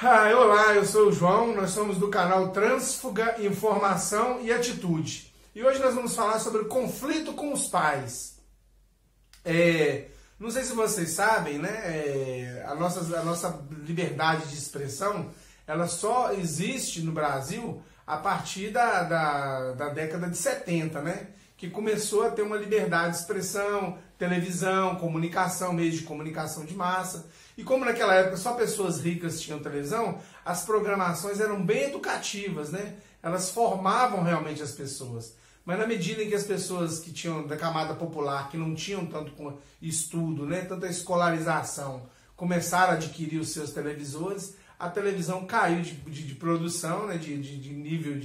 Olá, eu sou o João, nós somos do canal Trânsfuga, Informação e Atitude. E hoje nós vamos falar sobre o conflito com os pais. Não sei se vocês sabem, né? A nossa liberdade de expressão, ela só existe no Brasil a partir da década de 70, né? Que começou a ter uma liberdade de expressão, televisão, comunicação, meios de comunicação de massa. E como naquela época só pessoas ricas tinham televisão, as programações eram bem educativas, né? Elas formavam realmente as pessoas. Mas na medida em que as pessoas que tinham da camada popular, que não tinham tanto estudo, né, tanta escolarização, começaram a adquirir os seus televisores, a televisão caiu de produção, né, de nível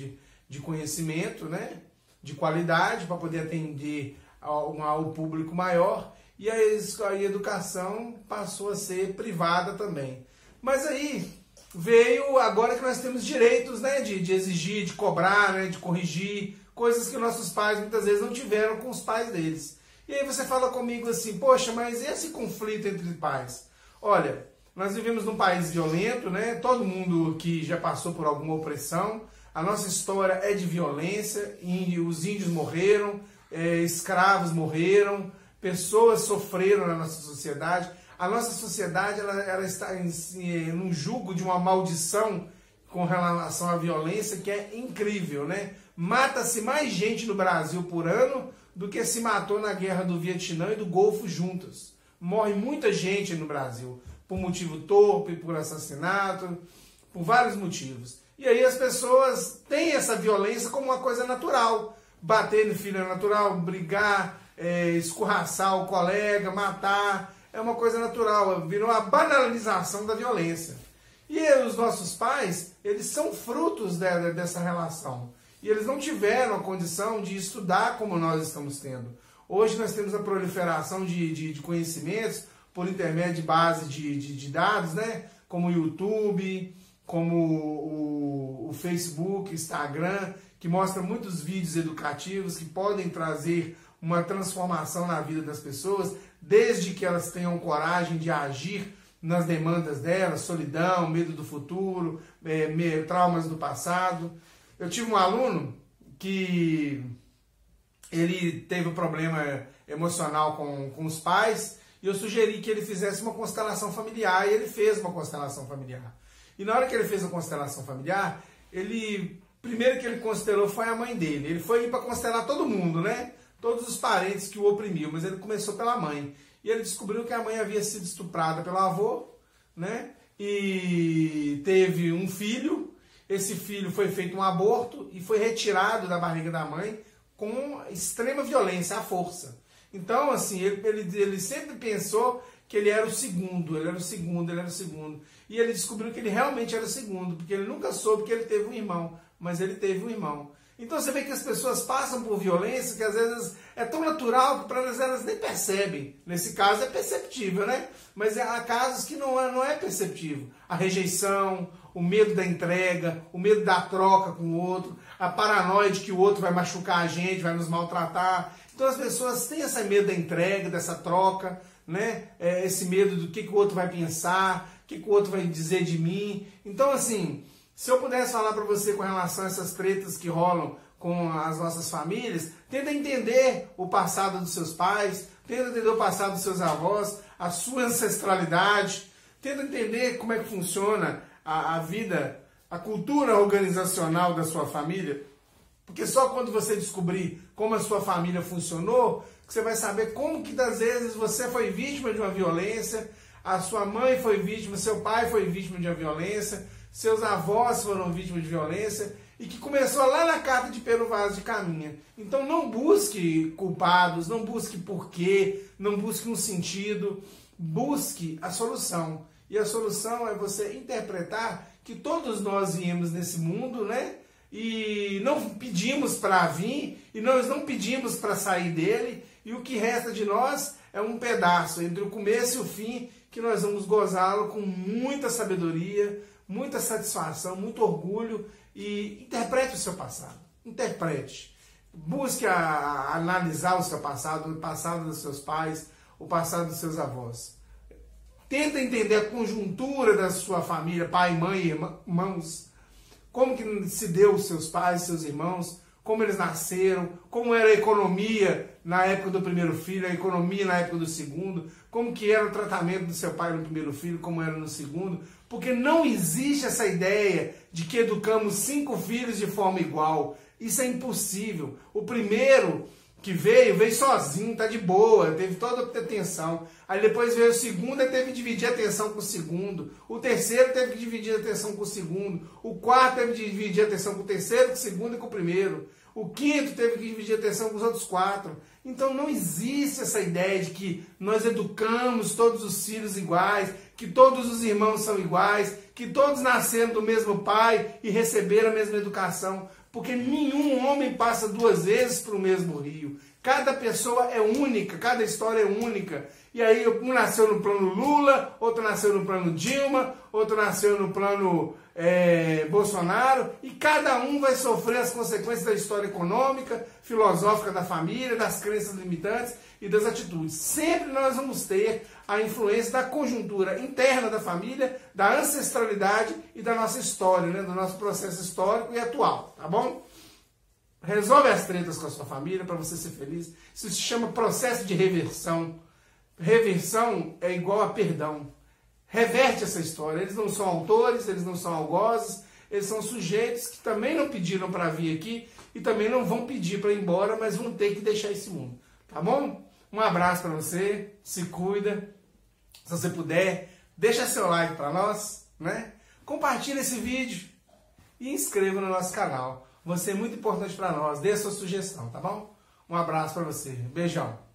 de conhecimento, né, de qualidade, para poder atender ao público maior, e a educação passou a ser privada também. Mas aí veio, agora que nós temos direitos, né, de exigir, de cobrar, né, de corrigir, coisas que nossos pais muitas vezes não tiveram com os pais deles. E aí você fala comigo assim, poxa, mas esse conflito entre pais? Olha, nós vivemos num país violento, né? Todo mundo que já passou por alguma opressão, a nossa história é de violência, os índios morreram, escravos morreram, pessoas sofreram na nossa sociedade. A nossa sociedade ela está num jugo de uma maldição com relação à violência que é incrível, né? Mata-se mais gente no Brasil por ano do que se matou na guerra do Vietnã e do Golfo juntas. Morre muita gente no Brasil, por motivo torpe, por assassinato, por vários motivos. E aí as pessoas têm essa violência como uma coisa natural. Bater no filho é natural, brigar, escorraçar o colega, matar, é uma coisa natural, virou a banalização da violência. E os nossos pais, eles são frutos dessa relação. E eles não tiveram a condição de estudar como nós estamos tendo. Hoje nós temos a proliferação de conhecimentos por intermédio de base de dados, né? Como o YouTube, como o Facebook, Instagram, que mostra muitos vídeos educativos que podem trazer uma transformação na vida das pessoas, desde que elas tenham coragem de agir nas demandas delas, solidão, medo do futuro, traumas do passado. Eu tive um aluno que ele teve um problema emocional com os pais e eu sugeri que ele fizesse uma constelação familiar e ele fez uma constelação familiar. E na hora que ele fez a constelação familiar, primeiro que ele constelou foi a mãe dele. Ele foi para constelar todo mundo, né? Todos os parentes que o oprimiam, mas ele começou pela mãe. E ele descobriu que a mãe havia sido estuprada pelo avô, né? E teve um filho. Esse filho foi feito um aborto e foi retirado da barriga da mãe com extrema violência, à força. Então, assim, ele sempre pensou que ele era o segundo, ele era o segundo, ele era o segundo. E ele descobriu que ele realmente era o segundo, porque ele nunca soube que ele teve um irmão, mas ele teve um irmão. Então você vê que as pessoas passam por violência que às vezes é tão natural que para elas nem percebem. Nesse caso é perceptível, né? Mas há casos que não é perceptível. A rejeição, o medo da entrega, o medo da troca com o outro, a paranoia de que o outro vai machucar a gente, vai nos maltratar. Então as pessoas têm esse medo da entrega, dessa troca, né? Esse medo do que o outro vai pensar, o que o outro vai dizer de mim. Então, assim, se eu pudesse falar para você com relação a essas tretas que rolam com as nossas famílias, tenta entender o passado dos seus pais, tenta entender o passado dos seus avós, a sua ancestralidade, tenta entender como é que funciona a vida, a cultura organizacional da sua família, porque só quando você descobrir como a sua família funcionou, que você vai saber como que às vezes você foi vítima de uma violência, a sua mãe foi vítima, seu pai foi vítima de uma violência, seus avós foram vítimas de violência e que começou lá na carta de Pero Vaz de Caminha. Então não busque culpados, não busque porquê, não busque um sentido, busque a solução. E a solução é você interpretar que todos nós viemos nesse mundo, né? E não pedimos para vir, e nós não pedimos para sair dele, e o que resta de nós é um pedaço entre o começo e o fim, que nós vamos gozá-lo com muita sabedoria, muita satisfação, muito orgulho, e interprete o seu passado. Interprete. Busque analisar o seu passado, o passado dos seus pais, o passado dos seus avós. Tenta entender a conjuntura da sua família, pai, mãe, irmãos. Como que se deu os seus pais, seus irmãos, como eles nasceram, como era a economia na época do primeiro filho, a economia na época do segundo, como que era o tratamento do seu pai no primeiro filho, como era no segundo, porque não existe essa ideia de que educamos 5 filhos de forma igual. Isso é impossível. O primeiro que veio sozinho, tá de boa, teve toda a atenção. Aí depois veio o segundo e teve que dividir a atenção com o segundo. O terceiro teve que dividir a atenção com o segundo. O quarto teve que dividir a atenção com o terceiro, com o segundo e com o primeiro. O quinto teve que dividir a atenção com os outros 4. Então não existe essa ideia de que nós educamos todos os filhos iguais, que todos os irmãos são iguais, que todos nasceram do mesmo pai e receberam a mesma educação. Porque nenhum homem passa 2 vezes para o mesmo rio. Cada pessoa é única, cada história é única. E aí um nasceu no plano Lula, outro nasceu no plano Dilma, outro nasceu no plano Bolsonaro, e cada um vai sofrer as consequências da história econômica, filosófica da família, das crenças limitantes e das atitudes. Sempre nós vamos ter a influência da conjuntura interna da família, da ancestralidade e da nossa história, né? Do nosso processo histórico e atual, tá bom? Resolve as tretas com a sua família para você ser feliz. Isso se chama processo de reversão. Reversão é igual a perdão. Reverte essa história. Eles não são autores, eles não são algozes, eles são sujeitos que também não pediram para vir aqui e também não vão pedir para ir embora, mas vão ter que deixar esse mundo. Tá bom? Um abraço para você, se cuida. Se você puder, deixa seu like para nós, né? Compartilha esse vídeo e inscreva no nosso canal. Você é muito importante para nós. Dê a sua sugestão, tá bom? Um abraço para você. Beijão.